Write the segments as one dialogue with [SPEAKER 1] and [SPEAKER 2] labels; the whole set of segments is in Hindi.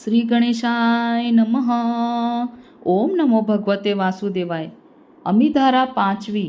[SPEAKER 1] श्री गणेशाय नमः। ओम नमो भगवते वासुदेवाय। अमिधारा पांचवी।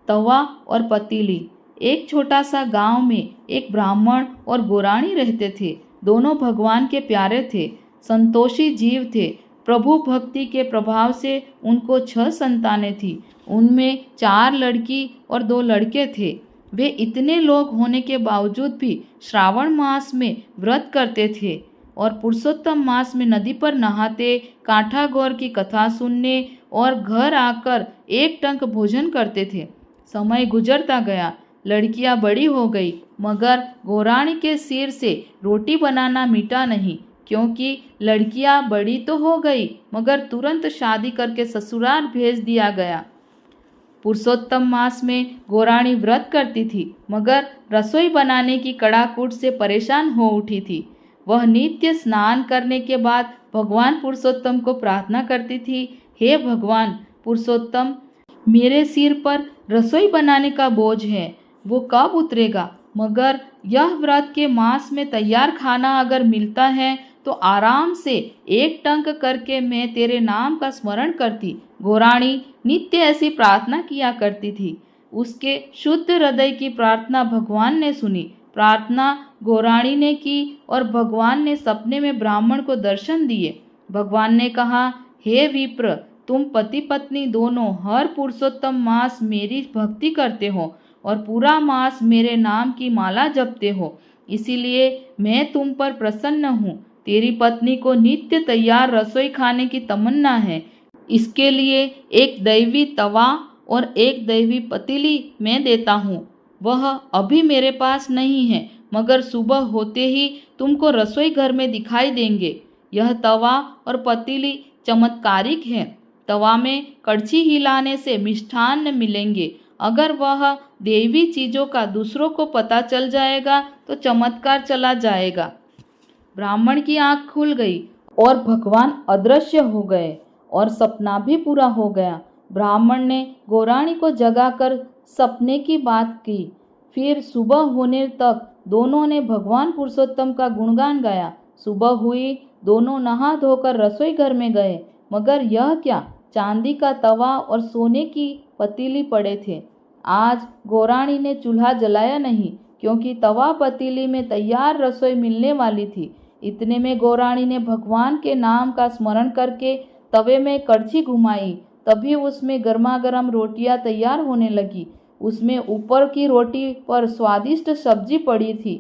[SPEAKER 1] तवा और पतीली। एक छोटा सा गांव में एक ब्राह्मण और गोराणी रहते थे। दोनों भगवान के प्यारे थे, संतोषी जीव थे। प्रभु भक्ति के प्रभाव से उनको 6 संतानें थी। उनमें 4 लड़की और 2 लड़के थे। वे इतने लोग होने के बावजूद भी श्रावण मास में व्रत करते थे और पुरुषोत्तम मास में नदी पर नहाते, कांठा गौर की कथा सुनने और घर आकर एक टंक भोजन करते थे। समय गुजरता गया, लड़कियां बड़ी हो गई, मगर गोराणी के सिर से रोटी बनाना मिटा नहीं, क्योंकि लड़कियां बड़ी तो हो गई मगर तुरंत शादी करके ससुराल भेज दिया गया। पुरुषोत्तम मास में गोराणी व्रत करती थी, मगर रसोई बनाने की कड़ाकूट से परेशान हो उठी थी। वह नित्य स्नान करने के बाद भगवान पुरुषोत्तम को प्रार्थना करती थी, हे भगवान पुरुषोत्तम, मेरे सिर पर रसोई बनाने का बोझ है, वो कब उतरेगा? मगर यह व्रत के मास में तैयार खाना अगर मिलता है तो आराम से एक टंक करके मैं तेरे नाम का स्मरण करती। गोराणी नित्य ऐसी प्रार्थना किया करती थी। उसके शुद्ध हृदय की प्रार्थना भगवान ने सुनी। प्रार्थना गोराणी ने की और भगवान ने सपने में ब्राह्मण को दर्शन दिए। भगवान ने कहा, हे विप्र, तुम पति पत्नी दोनों हर पुरुषोत्तम मास मेरी भक्ति करते हो और पूरा मास मेरे नाम की माला जपते हो, इसीलिए मैं तुम पर प्रसन्न हूँ। तेरी पत्नी को नित्य तैयार रसोई खाने की तमन्ना है, इसके लिए एक दैवी तवा और एक दैवी पतीली मैं देता हूँ। वह अभी मेरे पास नहीं है, मगर सुबह होते ही तुमको रसोई घर में दिखाई देंगे। यह तवा और पतीली चमत्कारिक है। तवा में कड़छी हिलाने से मिष्ठान्न मिलेंगे। अगर वह देवी चीज़ों का दूसरों को पता चल जाएगा तो चमत्कार चला जाएगा। ब्राह्मण की आंख खुल गई और भगवान अदृश्य हो गए और सपना भी पूरा हो गया। ब्राह्मण ने गोराणी को जगाकर सपने की बात की। फिर सुबह होने तक दोनों ने भगवान पुरुषोत्तम का गुणगान गाया। सुबह हुई, दोनों नहा धोकर रसोई घर में गए, मगर यह क्या, चांदी का तवा और सोने की पतीली पड़े थे। आज गोराणी ने चूल्हा जलाया नहीं, क्योंकि तवा पतीली में तैयार रसोई मिलने वाली थी। इतने में गोराणी ने भगवान के नाम का स्मरण करके तवे में कड़छी घुमाई। तभी उसमें गर्मा गर्म रोटियां तैयार होने लगी। उसमें ऊपर की रोटी पर स्वादिष्ट सब्जी पड़ी थी।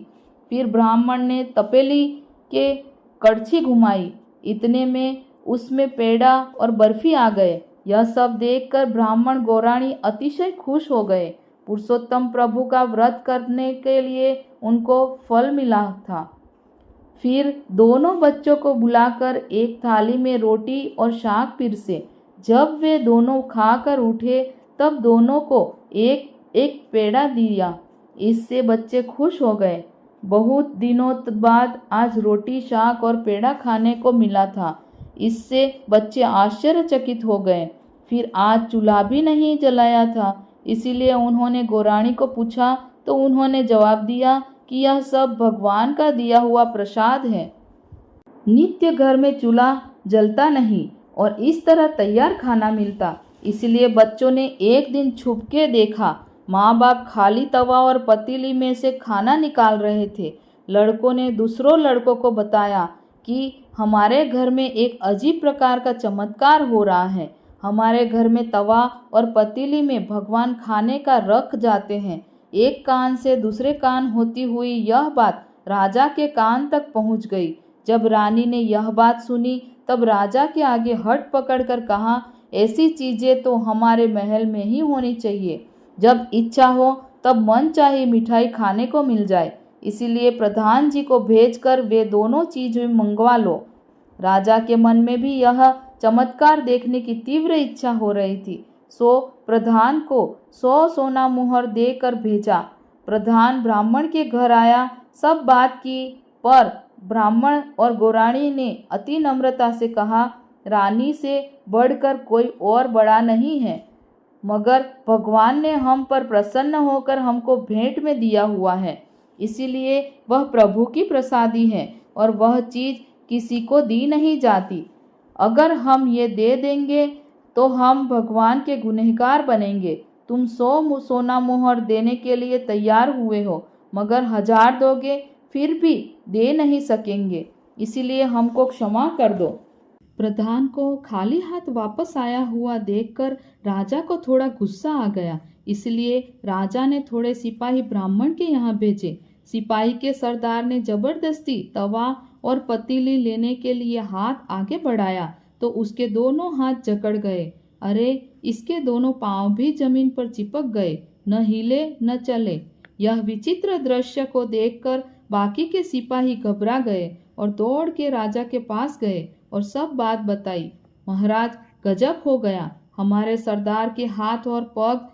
[SPEAKER 1] फिर ब्राह्मण ने तपेली के कड़छी घुमाई। इतने में उसमें पेड़ा और बर्फी आ गए। यह सब देखकर ब्राह्मण गोराणी अतिशय खुश हो गए। पुरुषोत्तम प्रभु का व्रत करने के लिए उनको फल मिला था। फिर दोनों बच्चों को बुलाकर एक थाली में रोटी और शाक पिरसे। जब वे दोनों खाकर उठे तब दोनों को एक एक पेड़ा दिया। इससे बच्चे खुश हो गए। बहुत दिनों बाद आज रोटी, शाक और पेड़ा खाने को मिला था। इससे बच्चे आश्चर्यचकित हो गए। फिर आज चूल्हा भी नहीं जलाया था, इसीलिए उन्होंने गोराणी को पूछा तो उन्होंने जवाब दिया कि यह सब भगवान का दिया हुआ प्रसाद है। नित्य घर में चूल्हा जलता नहीं और इस तरह तैयार खाना मिलता, इसलिए बच्चों ने एक दिन छुपके देखा। माँ बाप खाली तवा और पतीली में से खाना निकाल रहे थे। लड़कों ने दूसरों लड़कों को बताया कि हमारे घर में एक अजीब प्रकार का चमत्कार हो रहा है। हमारे घर में तवा और पतीली में भगवान खाने का रख जाते हैं। एक कान से दूसरे कान होती हुई यह बात राजा के कान तक पहुंच गई। जब रानी ने यह बात सुनी तब राजा के आगे हट पकड़कर कहा, ऐसी चीज़ें तो हमारे महल में ही होनी चाहिए। जब इच्छा हो तब मन चाहे मिठाई खाने को मिल जाए, इसीलिए प्रधान जी को भेजकर वे दोनों चीज़ें मंगवा लो। राजा के मन में भी यह चमत्कार देखने की तीव्र इच्छा हो रही थी, सो प्रधान को 100 सोना मुहर देकर भेजा। प्रधान ब्राह्मण के घर आया, सब बात की, पर ब्राह्मण और गोराणी ने अति नम्रता से कहा, रानी से बढ़कर कोई और बड़ा नहीं है, मगर भगवान ने हम पर प्रसन्न होकर हमको भेंट में दिया हुआ है, इसीलिए वह प्रभु की प्रसादी है और वह चीज़ किसी को दी नहीं जाती। अगर हम ये दे देंगे तो हम भगवान के गुनहगार बनेंगे। तुम 100 सोना मोहर देने के लिए तैयार हुए हो, मगर 1000 दोगे फिर भी दे नहीं सकेंगे, इसीलिए हमको क्षमा कर दो। प्रधान को खाली हाथ वापस आया हुआ देखकर राजा को थोड़ा गुस्सा आ गया, इसलिए राजा ने थोड़े सिपाही ब्राह्मण के यहाँ भेजे। सिपाही के सरदार ने जबरदस्ती तवा और पतीली लेने के लिए हाथ आगे बढ़ाया तो उसके दोनों हाथ जकड़ गए। अरे, इसके दोनों पांव भी जमीन पर चिपक गए, न हिले न चले। यह विचित्र दृश्य को देखकर बाकी के सिपाही घबरा गए और दौड़ के राजा के पास गए और सब बात बताई। महाराज, गजब हो गया, हमारे सरदार के हाथ और पग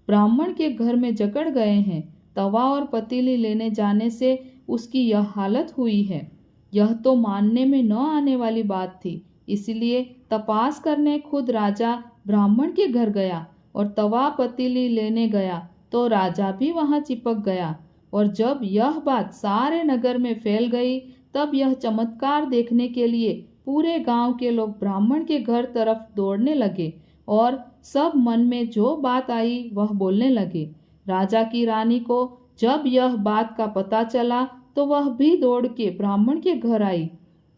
[SPEAKER 1] ब्राह्मण के घर में जकड़ गए हैं। तवा और पतीली लेने जाने से उसकी यह हालत हुई है। यह तो मानने में न आने वाली बात थी, इसलिए तपास करने खुद राजा ब्राह्मण के घर गया और तवा पतीली लेने गया तो राजा भी वहां चिपक गया। और जब यह बात सारे नगर में फैल गई तब यह चमत्कार देखने के लिए पूरे गांव के लोग ब्राह्मण के घर तरफ दौड़ने लगे और सब मन में जो बात आई वह बोलने लगे। राजा की रानी को जब यह बात का पता चला तो वह भी दौड़ के ब्राह्मण के घर आई।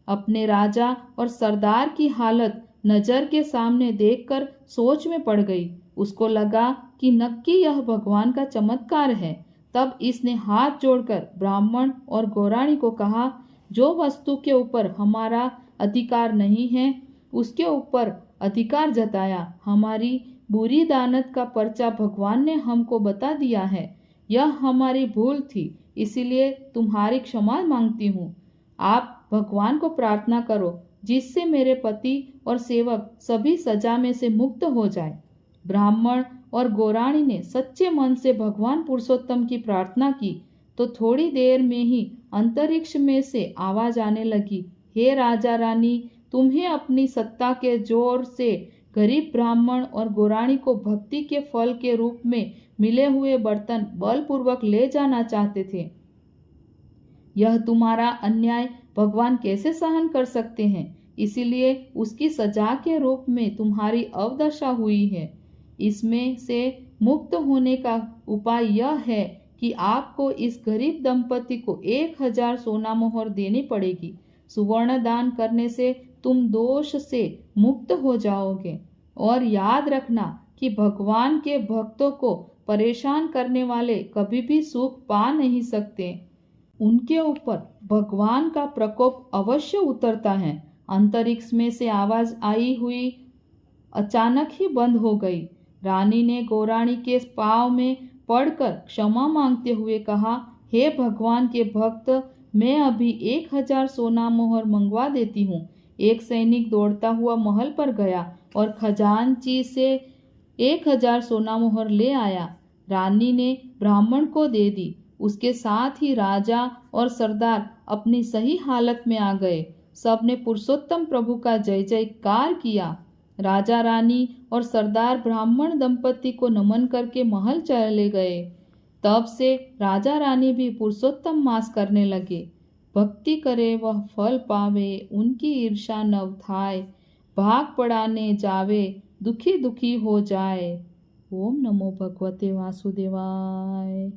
[SPEAKER 1] अपने राजा और सरदार की हालत नजर के सामने देखकर सोच में पड़ गई। उसको लगा कि नक्की यह भगवान का चमत्कार है। तब इसने हाथ जोड़कर ब्राह्मण और गौराणी को कहा, जो वस्तु के ऊपर हमारा अधिकार नहीं है उसके ऊपर अधिकार जताया। हमारी बुरी दानत का पर्चा भगवान ने हमको बता दिया है। यह हमारी भूल थी, इसीलिए तुम्हारी क्षमा मांगती हूँ। आप भगवान को प्रार्थना करो जिससे मेरे पति और सेवक सभी सजा में से मुक्त हो जाए। ब्राह्मण और गौराणी ने सच्चे मन से भगवान पुरुषोत्तम की प्रार्थना की तो थोड़ी देर में ही अंतरिक्ष में से आवाज आने लगी, हे राजा रानी, तुम्हें अपनी सत्ता के जोर से गरीब ब्राह्मण और गौराणी को भक्ति के फल के रूप में मिले हुए बर्तन बलपूर्वक ले जाना चाहते थे। यह तुम्हारा अन्याय भगवान कैसे सहन कर सकते हैं, इसीलिए उसकी सजा के रूप में तुम्हारी अवदशा हुई है। इसमें से मुक्त होने का उपाय यह है कि आपको इस गरीब दंपति को 1000 सोना मोहर देनी पड़ेगी। सुवर्ण दान करने से तुम दोष से मुक्त हो जाओगे। और याद रखना कि भगवान के भक्तों को परेशान करने वाले कभी भी सुख पा नहीं सकते। उनके ऊपर भगवान का प्रकोप अवश्य उतरता है। अंतरिक्ष में से आवाज आई हुई अचानक ही बंद हो गई। रानी ने गौराणी के पांव में पड़कर क्षमा मांगते हुए कहा, हे भगवान के भक्त, मैं अभी 1000 सोना मोहर मंगवा देती हूँ। एक सैनिक दौड़ता हुआ महल पर गया और खजांची से 1000 सोना मोहर ले आया। रानी ने ब्राह्मण को दे दी। उसके साथ ही राजा और सरदार अपनी सही हालत में आ गए। सबने पुरुषोत्तम प्रभु का जय जयकार किया। राजा रानी और सरदार ब्राह्मण दंपति को नमन करके महल चले गए। तब से राजा रानी भी पुरुषोत्तम मास करने लगे। भक्ति करे वह फल पावे, उनकी ईर्षा नव थाय, भाग पड़ाने जावे, दुखी दुखी हो जाए। ओम नमो भगवते वासुदेवाय।